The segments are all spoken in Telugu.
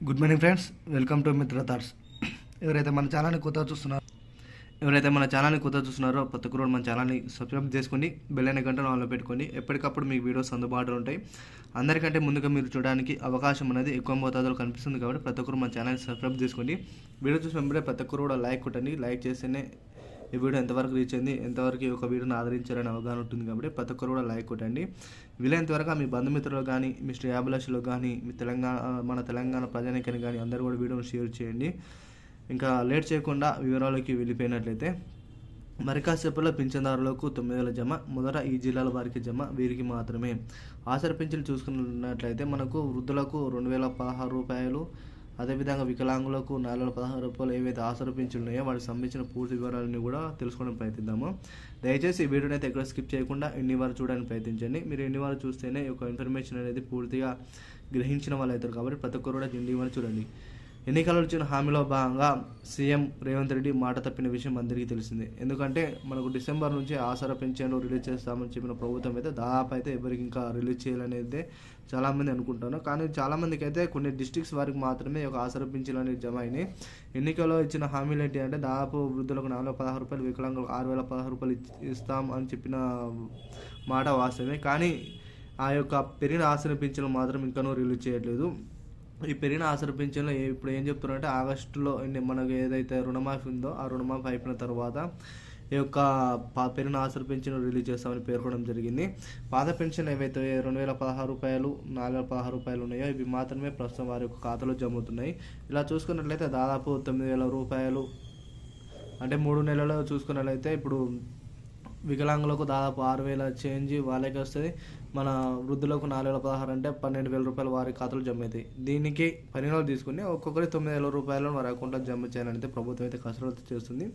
Good morning friends, welcome to మిత్ర థాట్స్. ఎవరైతే మన ఛానల్ని కొత్తగా చూస్తున్నారో ప్రతి ఒక్కరు మన ఛానల్ని సబ్స్క్రైబ్ చేసుకొని బెల్ ఐకాన్ గంటను ఆన్లో పెట్టుకొని ఎప్పటికప్పుడు మీకు వీడియోస్ అందుబాటులో ఉంటాయి. అందరికంటే ముందుగా మీరు చూడడానికి అవకాశం అనేది ఎక్కువ మోతాదులో కనిపిస్తుంది కాబట్టి ప్రతి ఒక్కరు మన ఛానల్ని సబ్స్క్రైబ్ చేసుకోండి. వీడియో చూసిన వెంబడే ప్రతి ఒక్కరు కూడా లైక్ కొట్టండి. లైక్ చేస్తేనే ఈ వీడియో ఎంతవరకు రీచ్ అయింది, ఎంతవరకు ఒక వీడియోని ఆదరించారని అవగాహన ఉంటుంది కాబట్టి ప్రతి ఒక్కరు కూడా లైక్ కొట్టండి. వీలైనంతవరకు మీ బంధుమిత్రులు కానీ, మీ శ్రేయాభిలాషులు కానీ, మీ మన తెలంగాణ ప్రజానికని కానీ అందరూ కూడా వీడియోని షేర్ చేయండి. ఇంకా లేట్ చేయకుండా వివరాలకి వెళ్ళిపోయినట్లయితే, మరి కాసేపట్లో పింఛన్దారులకు 9,000 జమ. మొదట ఈ జిల్లాల వారికి జమ, వీరికి మాత్రమే. ఆసరా పింఛన్లు చూసుకున్నట్లయితే మనకు వృద్ధులకు 2,016 రూపాయలు, అదేవిధంగా వికలాంగులకు 416 రూపాయలు. ఏవైతే ఆసరా పింఛన్లు ఉన్నాయో వాటికి సంబంధించిన పూర్తి వివరాలను కూడా తెలుసుకోవడానికి ప్రయత్నిద్దాము. దయచేసి ఈ వీడియోని అయితే ఎక్కడ స్కిప్ చేయకుండా ఎన్ని వారు చూడడానికి ప్రయత్నించండి. మీరు ఎన్ని వారు చూస్తేనే ఒక ఇన్ఫర్మేషన్ అనేది పూర్తిగా గ్రహించిన వాళ్ళు అవుతారు కాబట్టి ప్రతి ఒక్కరు కూడా ఎన్ని వారు చూడండి. ఎన్నికల్లో ఇచ్చిన హామీలో భాగంగా సీఎం రేవంత్ రెడ్డి మాట తప్పిన విషయం అందరికీ తెలిసిందే. ఎందుకంటే మనకు డిసెంబర్ నుంచి ఆసరా పింఛన్లు రిలీజ్ చేస్తామని చెప్పిన ప్రభుత్వం అయితే దాదాపు అయితే ఎవరికి ఇంకా రిలీజ్ చేయాలనేది చాలామంది అనుకుంటాను. కానీ చాలామందికి అయితే కొన్ని డిస్ట్రిక్ట్స్ వారికి మాత్రమే ఒక ఆసరా పింఛన్లు అనేది జమ అయినాయి. ఎన్నికల్లో ఇచ్చిన హామీలు ఏంటి అంటే దాదాపు వృద్ధులకు 416 రూపాయలు, వికలాంగులకు 6,016 రూపాయలు ఇస్తాం అని చెప్పిన మాట వాస్తవమే. కానీ ఆ యొక్క పెరిగిన ఆసరా పింఛన్లు మాత్రం ఇంకానూ రిలీజ్ చేయట్లేదు. ఈ పెరిగిన ఆసరా పింఛన్లు ఇప్పుడు ఏం చెప్తున్నారంటే ఆగస్టులో మనకు ఏదైతే రుణమాఫీ ఉందో ఆ రుణమాఫీ అయిపోయిన తర్వాత ఈ యొక్క పెరిగిన ఆసరా పింఛన్లు రిలీజ్ చేస్తామని పేర్కొనడం జరిగింది. పాత పెన్షన్ ఏవైతే 2,016 రూపాయలు, 416 రూపాయలు ఉన్నాయో ఇవి మాత్రమే ప్రస్తుతం వారి యొక్క ఖాతాలో జమ అవుతున్నాయి. ఇలా చూసుకున్నట్లయితే దాదాపు 9,000 రూపాయలు అంటే 3 నెలలు చూసుకున్నట్లయితే ఇప్పుడు వికలాంగులకు దాదాపు 6,000 చేంజ్ వాళ్ళకి వస్తుంది. మన వృద్ధులకు 4,016 అంటే 12,000 రూపాయలు వారి ఖాతాలో జమ అవుతాయి. దీనికి పరిణామాలు తీసుకుని ఒక్కొక్కరి 9,000 రూపాయలను వారి అకౌంట్లో జమ చేయాలంటే ప్రభుత్వం అయితే కసరత్తు చేస్తుంది.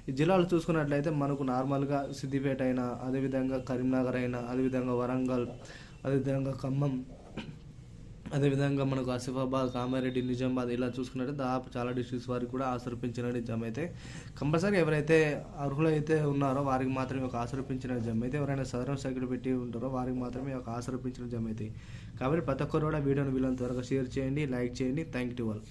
ఈ జిల్లాలు చూసుకున్నట్లయితే మనకు నార్మల్గా సిద్దిపేట అయినా, అదేవిధంగా కరీంనగర్ అయినా, అదేవిధంగా వరంగల్, అదేవిధంగా ఖమ్మం, అదేవిధంగా మనకు ఆసిఫాబాద్, కామారెడ్డి, నిజామాబాద్ ఇలా చూసుకున్నట్టు దాదాపు చాలా డిస్ట్రిక్ట్స్ వారికి కూడా ఆసరా పింఛన్ అనేది జమ అయితే కంపల్సరీ ఎవరైతే అర్హులైతే ఉన్నారో వారికి మాత్రమే ఒక ఆసరా పింఛన్ అనేది జమ అయితే, ఎవరైనా సదరన్ సైకిల్ పెట్టి ఉంటారో వారికి మాత్రమే ఒక ఆసరా పింఛన్ జమ అవుతాయి. కాబట్టి ప్రతి ఒక్కరు కూడా వీడియోని వీళ్ళని త్వరగా షేర్ చేయండి, లైక్ చేయండి. Thank you all.